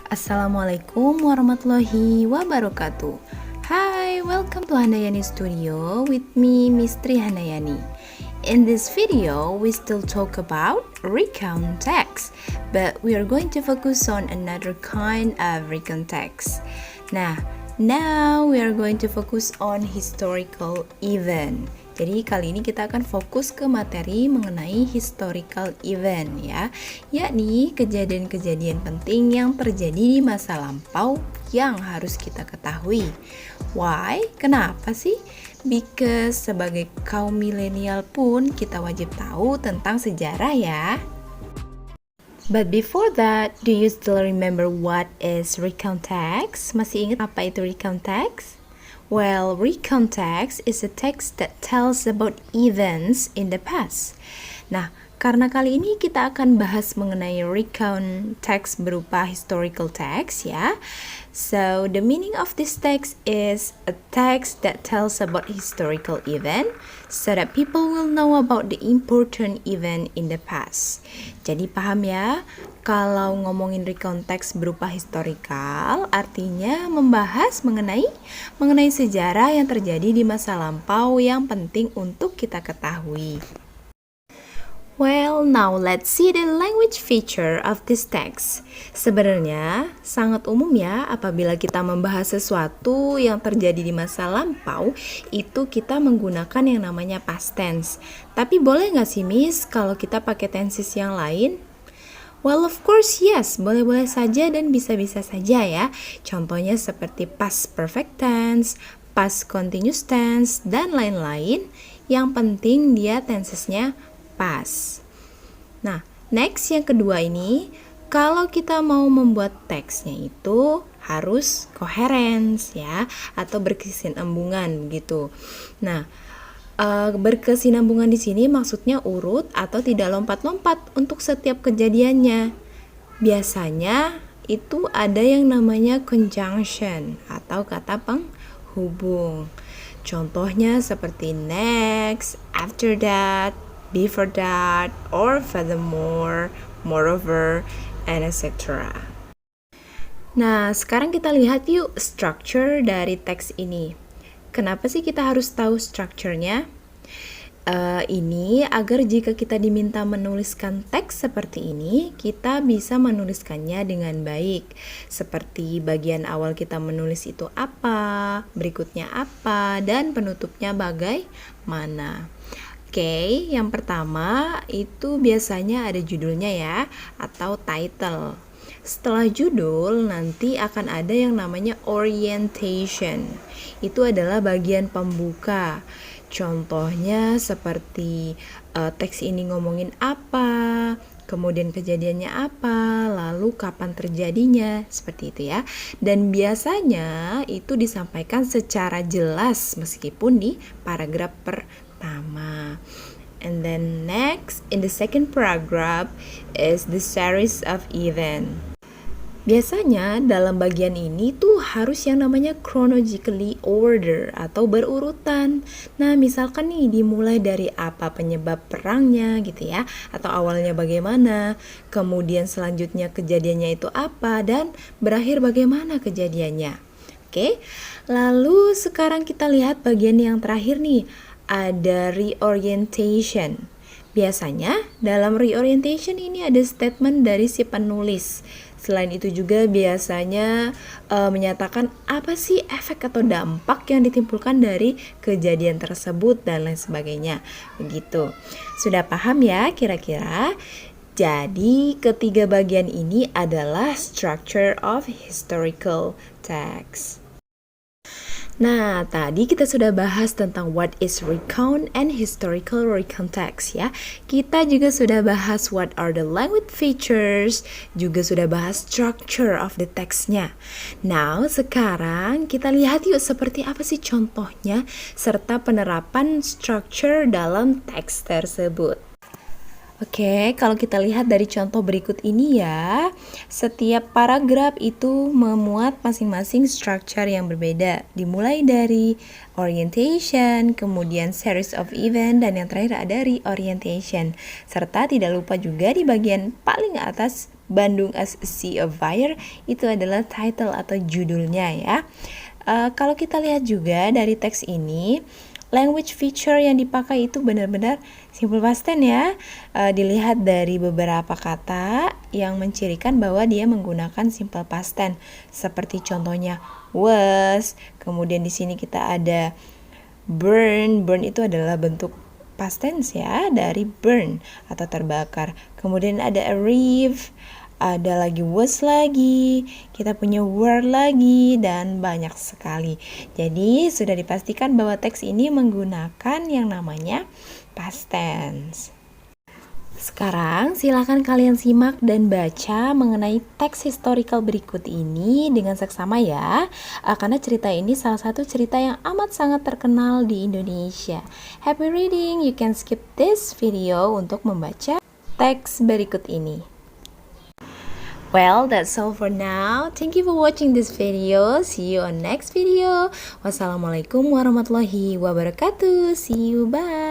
Assalamualaikum warahmatullahi wabarakatuh. Hi, welcome to Handayani Studio with me, Mistri Handayani. In this video, we still talk about recount text, but we are going to focus on another kind of recount text. Now we are going to focus on historical event. Jadi kali ini kita akan fokus ke materi mengenai historical event ya, yakni kejadian-kejadian penting yang terjadi di masa lampau yang harus kita ketahui. Why? Kenapa sih? Because sebagai kaum milenial pun kita wajib tahu tentang sejarah ya. But before that, do you still remember what is recount text? Masih ingat apa itu recount text? Well, recount text is a text that tells about events in the past. Nah, karena kali ini kita akan bahas mengenai recount text berupa historical text ya. So, the meaning of this text is a text that tells about historical event so that people will know about the important event in the past. Jadi paham ya, kalau ngomongin recount text berupa historical artinya membahas mengenai sejarah yang terjadi di masa lampau yang penting untuk kita ketahui. Well, now let's see the language feature of this text. Sebenarnya sangat umum ya apabila kita membahas sesuatu yang terjadi di masa lampau, itu kita menggunakan yang namanya past tense. Tapi boleh nggak sih Miss kalau kita pakai tenses yang lain? Well, of course, yes. Boleh-boleh saja dan bisa-bisa saja ya. Contohnya seperti past perfect tense, past continuous tense, dan lain-lain. Yang penting dia tensesnya past. Nah, next yang kedua ini, kalau kita mau membuat teksnya itu harus coherence ya, atau berkesinambungan begitu. Nah, berkesinambungan di sini maksudnya urut atau tidak lompat-lompat untuk setiap kejadiannya. Biasanya itu ada yang namanya conjunction atau kata penghubung. Contohnya seperti next, after that, before that, or furthermore, moreover, and etc. Nah, sekarang kita lihat yuk structure dari teks ini. Kenapa sih kita harus tahu strukturnya? Ini agar jika kita diminta menuliskan teks seperti ini, kita bisa menuliskannya dengan baik. Seperti bagian awal kita menulis itu apa, berikutnya apa, dan penutupnya bagaimana. Oke, yang pertama itu biasanya ada judulnya ya, atau title. Setelah judul, nanti akan ada yang namanya orientation. Itu adalah bagian pembuka. Contohnya seperti teks ini ngomongin apa, kemudian kejadiannya apa, lalu kapan terjadinya, seperti itu ya. Dan biasanya itu disampaikan secara jelas meskipun di paragraf pertama. And then next, in the second paragraph is the series of event. Biasanya dalam bagian ini tuh harus yang namanya chronologically order atau berurutan. Nah, misalkan nih dimulai dari apa penyebab perangnya gitu ya, atau awalnya bagaimana, kemudian selanjutnya kejadiannya itu apa, dan berakhir bagaimana kejadiannya. Oke, lalu sekarang kita lihat bagian yang terakhir nih, ada reorientation. Biasanya dalam reorientation ini ada statement dari si penulis. Selain itu juga biasanya menyatakan apa sih efek atau dampak yang ditimbulkan dari kejadian tersebut dan lain sebagainya. Begitu. Sudah paham ya kira-kira? Jadi ketiga bagian ini adalah structure of historical text. Nah, tadi kita sudah bahas tentang what is recount and historical recount text ya. Kita juga sudah bahas what are the language features, juga sudah bahas structure of the text-nya. Now, sekarang kita lihat yuk seperti apa sih contohnya serta penerapan structure dalam teks tersebut. Oke, kalau kita lihat dari contoh berikut ini ya, setiap paragraf itu memuat masing-masing structure yang berbeda. Dimulai dari orientation, kemudian series of event, dan yang terakhir ada reorientation. Serta tidak lupa juga di bagian paling atas, Bandung as a Sea of Fire, itu adalah title atau judulnya ya. Kalau kita lihat juga dari teks ini, language feature yang dipakai itu benar-benar simple past tense ya. Dilihat dari beberapa kata yang mencirikan bahwa dia menggunakan simple past tense. Seperti contohnya was, kemudian di sini kita ada burn. Burn itu adalah bentuk past tense ya dari burn atau terbakar. Kemudian ada arrive, ada lagi was lagi, kita punya were lagi, dan banyak sekali. Jadi sudah dipastikan bahwa teks ini menggunakan yang namanya past tense. Sekarang silakan kalian simak dan baca mengenai teks historical berikut ini dengan seksama ya, karena cerita ini salah satu cerita yang amat sangat terkenal di Indonesia. Happy reading, you can skip this video untuk membaca teks berikut ini. Well, that's all for now. Thank you for watching this video. See you on next video. Wassalamualaikum warahmatullahi wabarakatuh. See you, bye.